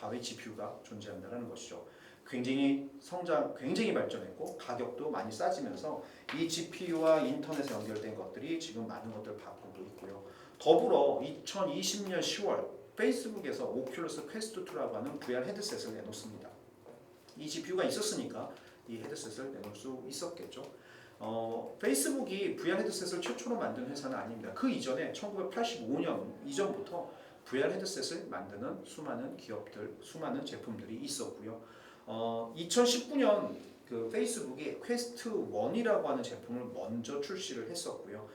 다의 GPU가 존재한다는 것이죠. 굉장히 발전했고 가격도 많이 싸지면서 이 GPU와 인터넷에 연결된 것들이 지금 많은 것들을 바꾸고 있고요. 더불어 2020년 10월 페이스북에서 오큘러스 퀘스트 2라고 하는 VR 헤드셋을 내놓습니다. 이 GPU가 있었으니까 이 헤드셋을 내놓을 수 있었겠죠. 페이스북이 VR 헤드셋을 최초로 만든 회사는 아닙니다. 그 이전에 1985년 이전부터 VR 헤드셋을 만드는 수많은 기업들, 수많은 제품들이 있었고요. 2019년 그 페이스북이 퀘스트 1이라고 하는 제품을 먼저 출시를 했었고요.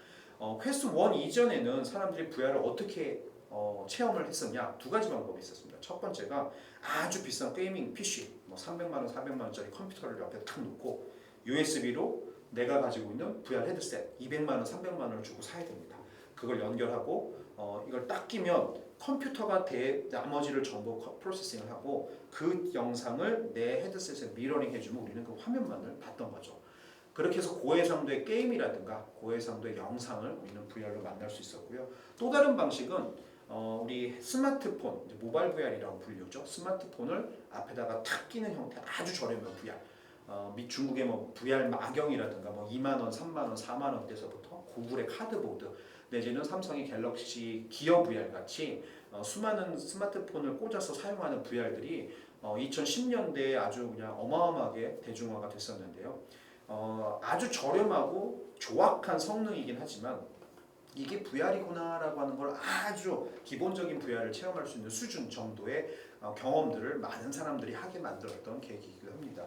퀘스트 1 이전에는 사람들이 VR을 어떻게 체험을 했었냐? 두 가지 방법이 있었습니다. 첫 번째가 아주 비싼 게이밍 PC, 뭐 300만 원, 400만 원짜리 컴퓨터를 옆에 탁 놓고 USB로 내가 가지고 있는 VR 헤드셋 200만 원, 300만 원을 주고 사야 됩니다. 그걸 연결하고 이걸 딱 끼면 컴퓨터가 나머지를 전부 프로세싱을 하고 그 영상을 내 헤드셋에 미러링 해주면 우리는 그 화면만을 봤던 거죠. 그렇게 해서 고해상도의 게임이라든가 고해상도의 영상을 우리는 VR로 만날 수 있었고요. 또 다른 방식은 우리 스마트폰, 모바일 VR이라고 불리죠. 스마트폰을 앞에다가 탁 끼는 형태 아주 저렴한 VR. 중국의 뭐 VR 마경이라든가 뭐 2만 원, 3만 원, 4만 원대에서부터 구글의 카드보드 내지는 삼성의 갤럭시 기어 VR 같이 수많은 스마트폰을 꽂아서 사용하는 VR들이 2010년대에 아주 그냥 어마어마하게 대중화가 됐었는데요. 아주 저렴하고 조악한 성능이긴 하지만 이게 VR이구나라고 하는 걸 아주 기본적인 VR을 체험할 수 있는 수준 정도의 경험들을 많은 사람들이 하게 만들었던 계기이기도 합니다.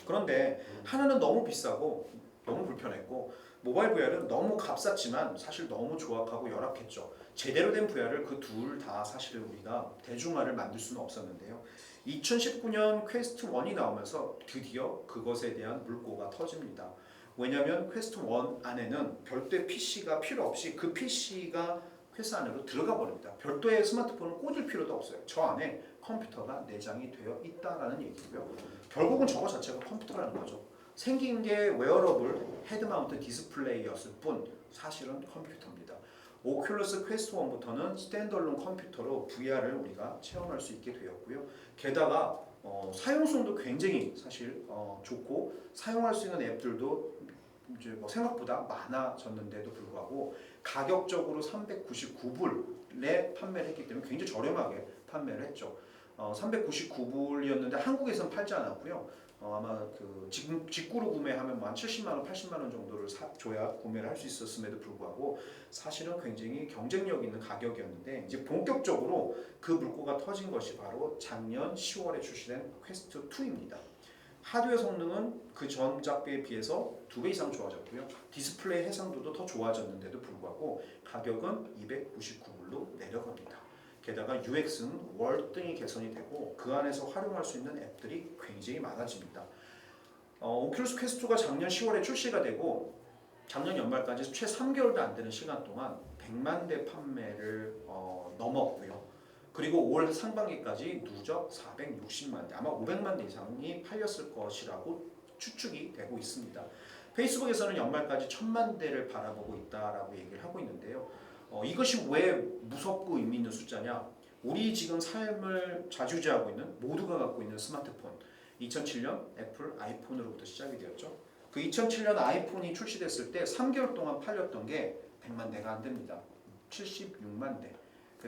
그런데 하나는 너무 비싸고 너무 불편했고 모바일 VR은 너무 값쌌지만 사실 너무 조악하고 열악했죠. 제대로 된 VR을 그 둘 다 사실 우리가 대중화를 만들 수는 없었는데요. 2019년 퀘스트 1이 나오면서 드디어 그것에 대한 물꼬가 터집니다. 왜냐하면 퀘스트 1 안에는 별도의 PC가 필요 없이 그 PC가 회사 안으로 들어가 버립니다. 별도의 스마트폰을 꽂을 필요도 없어요. 저 안에 컴퓨터가 내장이 되어 있다라는 얘기고요. 결국은 저거 자체가 컴퓨터라는 거죠. 생긴 게 웨어러블 헤드 마운트 디스플레이였을 뿐 사실은 컴퓨터입니다. 오큘러스 퀘스트 1부터는 스탠드얼론 컴퓨터로 VR을 우리가 체험할 수 있게 되었고요. 게다가 사용성도 굉장히 사실 좋고 사용할 수 있는 앱들도 이제 뭐 생각보다 많아졌는데도 불구하고 가격적으로 399불에 판매를 했기 때문에 굉장히 저렴하게 판매를 했죠. 399불이었는데 한국에서는 팔지 않았고요. 아마 그 지금 직구로 구매하면 뭐 한 70만 원, 80만 원 정도를 줘야 구매를 할 수 있었음에도 불구하고 사실은 굉장히 경쟁력 있는 가격이었는데 이제 본격적으로 그 물꼬가 터진 것이 바로 작년 10월에 출시된 퀘스트 2입니다. 하드웨어 성능은 그 전작에 비해서 2배 이상 좋아졌고요. 디스플레이 해상도도 더 좋아졌는데도 불구하고 가격은 299불로 내려갑니다. 게다가 UX는 월등히 개선이 되고 그 안에서 활용할 수 있는 앱들이 굉장히 많아집니다. 오큘러스 퀘스트가 작년 10월에 출시가 되고 작년 연말까지 최 3개월도 안 되는 시간 동안 100만 대 판매를 넘었고요. 그리고 올 상반기까지 누적 460만 대, 아마 500만 대 이상이 팔렸을 것이라고 추측이 되고 있습니다. 페이스북에서는 연말까지 1000만 대를 바라보고 있다라고 얘기를 하고 있는데요. 이것이 왜 무섭고 의미 있는 숫자냐? 우리 지금 삶을 좌지우지하고 있는 모두가 갖고 있는 스마트폰 2007년 애플 아이폰으로부터 시작이 되었죠. 그 2007년 아이폰이 출시됐을 때 3개월 동안 팔렸던 게 100만 대가 안 됩니다. 76만 대.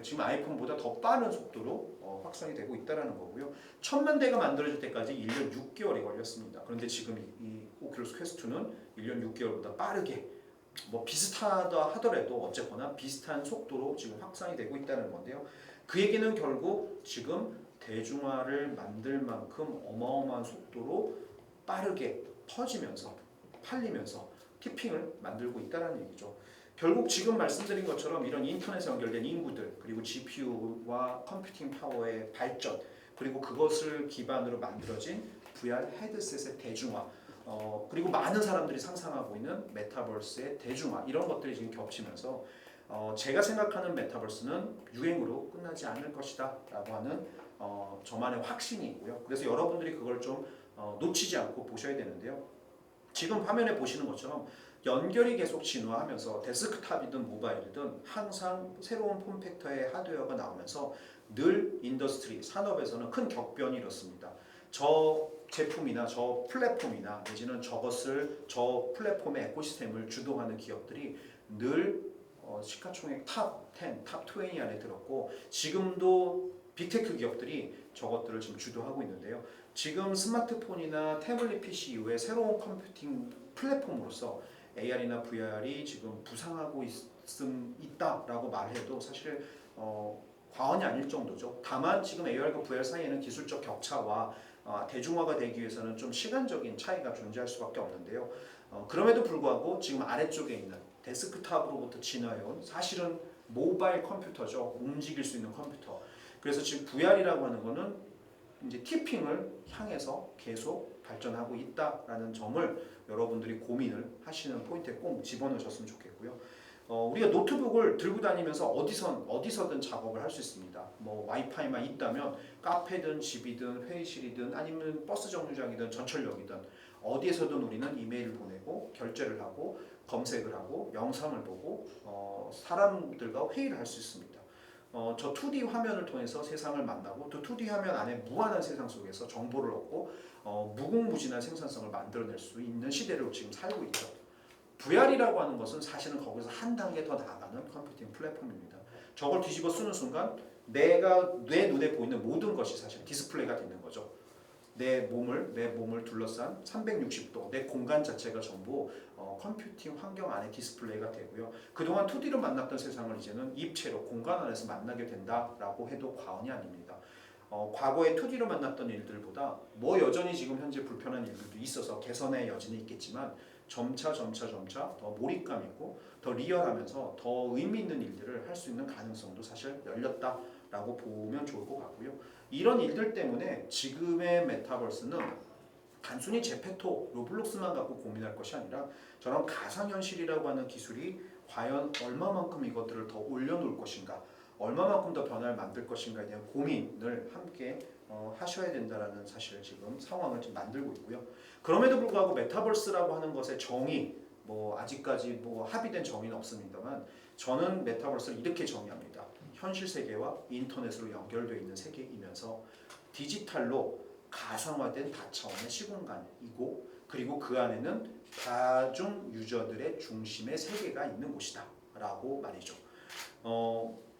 지금 아이폰보다 더 빠른 속도로 확산이 되고 있다는 거고요. 1000만 대가 만들어질 때까지 1년 6개월이 걸렸습니다. 그런데 지금 이 오큘러스 퀘스트는 1년 6개월보다 빠르게 뭐 비슷하다 하더라도 어쨌거나 비슷한 속도로 지금 확산이 되고 있다는 건데요. 그 얘기는 결국 지금 대중화를 만들 만큼 어마어마한 속도로 빠르게 퍼지면서 팔리면서 티핑을 만들고 있다는 얘기죠. 결국 지금 말씀드린 것처럼 이런 인터넷에 연결된 인구들 그리고 GPU와 컴퓨팅 파워의 발전 그리고 그것을 기반으로 만들어진 VR 헤드셋의 대중화 그리고 많은 사람들이 상상하고 있는 메타버스의 대중화 이런 것들이 지금 겹치면서 제가 생각하는 메타버스는 유행으로 끝나지 않을 것이다 라고 하는 저만의 확신이 있고요. 그래서 여러분들이 그걸 좀 놓치지 않고 보셔야 되는데요. 지금 화면에 보시는 것처럼 연결이 계속 진화하면서 데스크탑이든 모바일이든 항상 새로운 폼팩터의 하드웨어가 나오면서 늘 인더스트리, 산업에서는 큰 격변이 일었습니다. 저 제품이나 저 플랫폼이나 내지는 저 플랫폼의 에코시스템을 주도하는 기업들이 늘 시가총액 탑 10, 탑 20 안에 들었고 지금도 빅테크 기업들이 저것들을 지금 주도하고 있는데요. 지금 스마트폰이나 태블릿 PC 이후에 새로운 컴퓨팅 플랫폼으로서 AR이나 VR이 지금 부상하고 있다라고 말해도 사실 과언이 아닐 정도죠. 다만 지금 AR과 VR 사이에는 기술적 격차와 대중화가 되기 위해서는 좀 시간적인 차이가 존재할 수밖에 없는데요. 그럼에도 불구하고 지금 아래쪽에 있는 데스크탑으로부터 진화해온 사실은 모바일 컴퓨터죠. 움직일 수 있는 컴퓨터. 그래서 지금 VR이라고 하는 거는 이제 티핑을 향해서 계속 발전하고 있다라는 점을 여러분들이 고민을 하시는 포인트에 꼭 집어넣으셨으면 좋겠고요. 우리가 노트북을 들고 다니면서 어디서든 작업을 할 수 있습니다. 뭐 와이파이만 있다면 카페든 집이든 회의실이든 아니면 버스 정류장이든 전철역이든 어디에서든 우리는 이메일을 보내고 결제를 하고 검색을 하고 영상을 보고 사람들과 회의를 할 수 있습니다. 저 2D 화면을 통해서 세상을 만나고 또 2D 화면 안에 무한한 세상 속에서 정보를 얻고 무궁무진한 생산성을 만들어낼 수 있는 시대를 지금 살고 있죠. VR이라고 하는 것은 사실은 거기서 한 단계 더 나아가는 컴퓨팅 플랫폼입니다. 저걸 뒤집어 쓰는 순간 내 눈에 보이는 모든 것이 사실 디스플레이가 되는 거죠. 내 몸을 둘러싼 360도 내 공간 자체가 전부 컴퓨팅 환경 안에 디스플레이가 되고요. 그동안 2D로 만났던 세상을 이제는 입체로 공간 안에서 만나게 된다라고 해도 과언이 아닙니다. 과거에 2D로 만났던 일들보다 뭐 여전히 지금 현재 불편한 일들도 있어서 개선의 여지는 있겠지만 점차 더 몰입감 있고 더 리얼하면서 더 의미 있는 일들을 할 수 있는 가능성도 사실 열렸다라고 보면 좋을 것 같고요. 이런 일들 때문에 지금의 메타버스는 단순히 제페토, 로블록스만 갖고 고민할 것이 아니라 저런 가상현실이라고 하는 기술이 과연 얼마만큼 이것들을 더 올려놓을 것인가, 얼마만큼 더 변화를 만들 것인가에 대한 고민을 함께 하셔야 된다라는 사실을 지금 상황을 지금 만들고 있고요. 그럼에도 불구하고 메타버스라고 하는 것의 정의, 뭐 아직까지 뭐 합의된 정의는 없습니다만 저는 메타버스를 이렇게 정의합니다. 현실 세계와 인터넷으로 연결되어 있는 세계이면서 디지털로 가상화된 다차원의 시공간이고 그리고 그 안에는 다중 유저들의 중심의 세계가 있는 곳이다 라고 말이죠.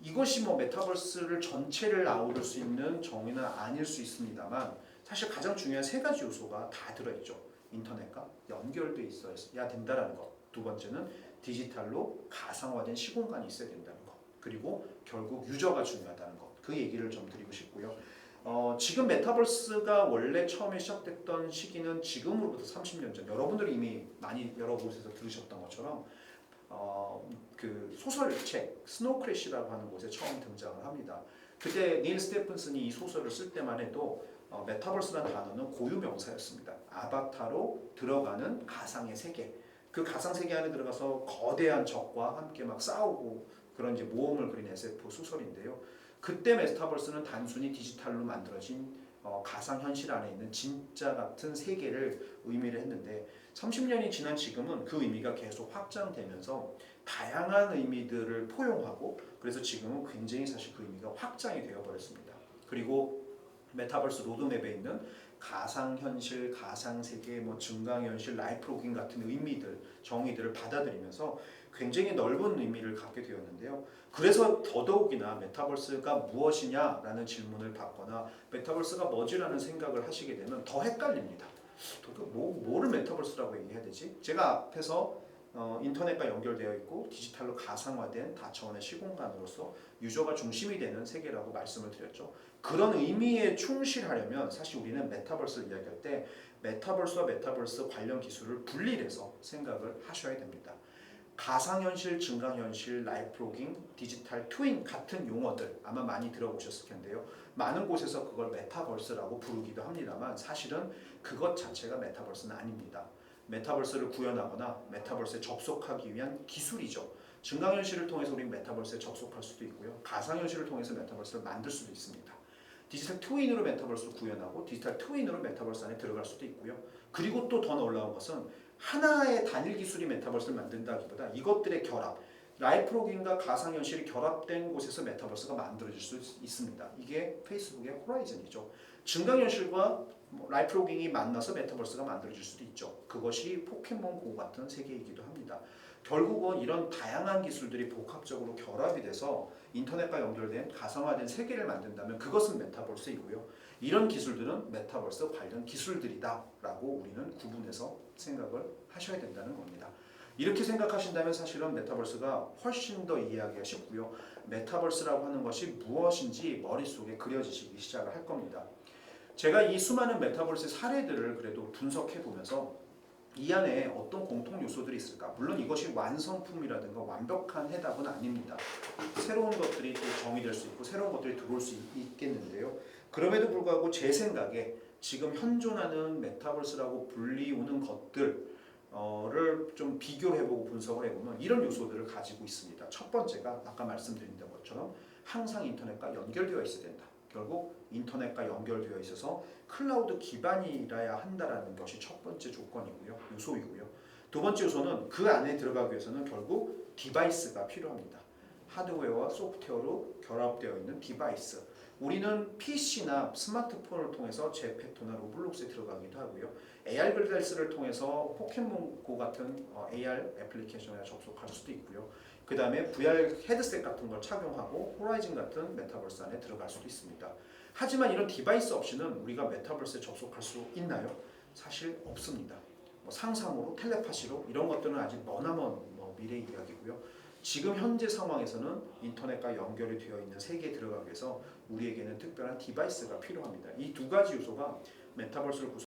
이것이 뭐 메타버스를 전체를 아우를 수 있는 정의는 아닐 수 있습니다만 사실 가장 중요한 세 가지 요소가 다 들어있죠. 인터넷과 연결돼 있어야 된다는 것. 두 번째는 디지털로 가상화된 시공간이 있어야 된다는 것. 그리고 결국 유저가 중요하다는 것. 그 얘기를 좀 드리고 싶고요. 지금 메타버스가 원래 처음에 시작됐던 시기는 지금으로부터 30년 전 여러분들이 이미 많이 여러 곳에서 들으셨던 것처럼 그 소설책 스노우 크래시라고 하는 곳에 처음 등장을 합니다. 그때 닐 스테픈슨이 이 소설을 쓸 때만 해도 메타버스라는 단어는 고유 명사였습니다. 아바타로 들어가는 가상의 세계. 그 가상 세계 안에 들어가서 거대한 적과 함께 막 싸우고 그런 이제 모험을 그린 SF 소설인데요. 그때 메타버스는 단순히 디지털로 만들어진 가상 현실 안에 있는 진짜 같은 세계를 의미를 했는데 30년이 지난 지금은 그 의미가 계속 확장되면서 다양한 의미들을 포용하고 그래서 지금은 굉장히 사실 그 의미가 확장이 되어 버렸습니다. 그리고 메타버스 로드맵에 있는 가상현실, 가상세계, 뭐 증강현실, 라이프로깅 같은 의미들, 정의들을 받아들이면서 굉장히 넓은 의미를 갖게 되었는데요. 그래서 더더욱이나 메타버스가 무엇이냐라는 질문을 받거나 메타버스가 뭐지라는 생각을 하시게 되면 더 헷갈립니다. 뭐를 메타버스라고 얘기해야 되지? 제가 앞에서 인터넷과 연결되어 있고 디지털로 가상화된 다차원의 시공간으로서 유저가 중심이 되는 세계라고 말씀을 드렸죠. 그런 의미에 충실하려면 사실 우리는 메타버스를 이야기할 때 메타버스와 메타버스 관련 기술을 분리해서 생각을 하셔야 됩니다. 가상현실, 증강현실, 라이프로깅, 디지털 트윈 같은 용어들 아마 많이 들어보셨을 텐데요. 많은 곳에서 그걸 메타버스라고 부르기도 합니다만 사실은 그것 자체가 메타버스는 아닙니다. 메타버스를 구현하거나 메타버스에 접속하기 위한 기술이죠. 증강현실을 통해서 우리는 메타버스에 접속할 수도 있고요. 가상현실을 통해서 메타버스를 만들 수도 있습니다. 디지털 트윈으로 메타버스를 구현하고 디지털 트윈으로 메타버스 안에 들어갈 수도 있고요. 그리고 또 더 놀라운 것은 하나의 단일 기술이 메타버스를 만든다기보다 이것들의 결합, 라이프 로그인과 가상현실이 결합된 곳에서 메타버스가 만들어질 수 있습니다. 이게 페이스북의 호라이즌이죠. 증강현실과 라이프 로깅이 만나서 메타버스가 만들어질 수도 있죠. 그것이 포켓몬고 같은 세계이기도 합니다. 결국은 이런 다양한 기술들이 복합적으로 결합이 돼서 인터넷과 연결된 가상화된 세계를 만든다면 그것은 메타버스이고요. 이런 기술들은 메타버스 관련 기술들이다라고 우리는 구분해서 생각을 하셔야 된다는 겁니다. 이렇게 생각하신다면 사실은 메타버스가 훨씬 더 이해하기가 쉽고요. 메타버스라고 하는 것이 무엇인지 머릿속에 그려지시기 시작을 할 겁니다. 제가 이 수많은 메타버스 사례들을 그래도 분석해 보면서 이 안에 어떤 공통 요소들이 있을까? 물론 이것이 완성품이라든가 완벽한 해답은 아닙니다. 새로운 것들이 또 정의될 수 있고 새로운 것들이 들어올 수 있겠는데요. 그럼에도 불구하고 제 생각에 지금 현존하는 메타버스라고 불리우는 것들을 좀 비교를 해보고 분석을 해보면 이런 요소들을 가지고 있습니다. 첫 번째가 아까 말씀드린 것처럼 항상 인터넷과 연결되어 있어야 된다. 결국 인터넷과 연결되어 있어서 클라우드 기반이라야 한다라는 것이 첫 번째 조건이고요. 요소이고요. 두 번째 요소는 그 안에 들어가기 위해서는 결국 디바이스가 필요합니다. 하드웨어와 소프트웨어로 결합되어 있는 디바이스. 우리는 PC나 스마트폰을 통해서 제페토나 로블록스에 들어가기도 하고요. AR 글래스를 통해서 포켓몬고 같은 AR 애플리케이션에 접속할 수도 있고요. 그 다음에 VR 헤드셋 같은 걸 착용하고 호라이즌 같은 메타버스 안에 들어갈 수도 있습니다. 하지만 이런 디바이스 없이는 우리가 메타버스에 접속할 수 있나요? 사실 없습니다. 상상으로, 텔레파시로 이런 것들은 아직 머나먼 미래 이야기고요. 지금 현재 상황에서는 인터넷과 연결이 되어 있는 세계에 들어가기 위해서 우리에게는 특별한 디바이스가 필요합니다. 이 두 가지 요소가 메타버스를 구성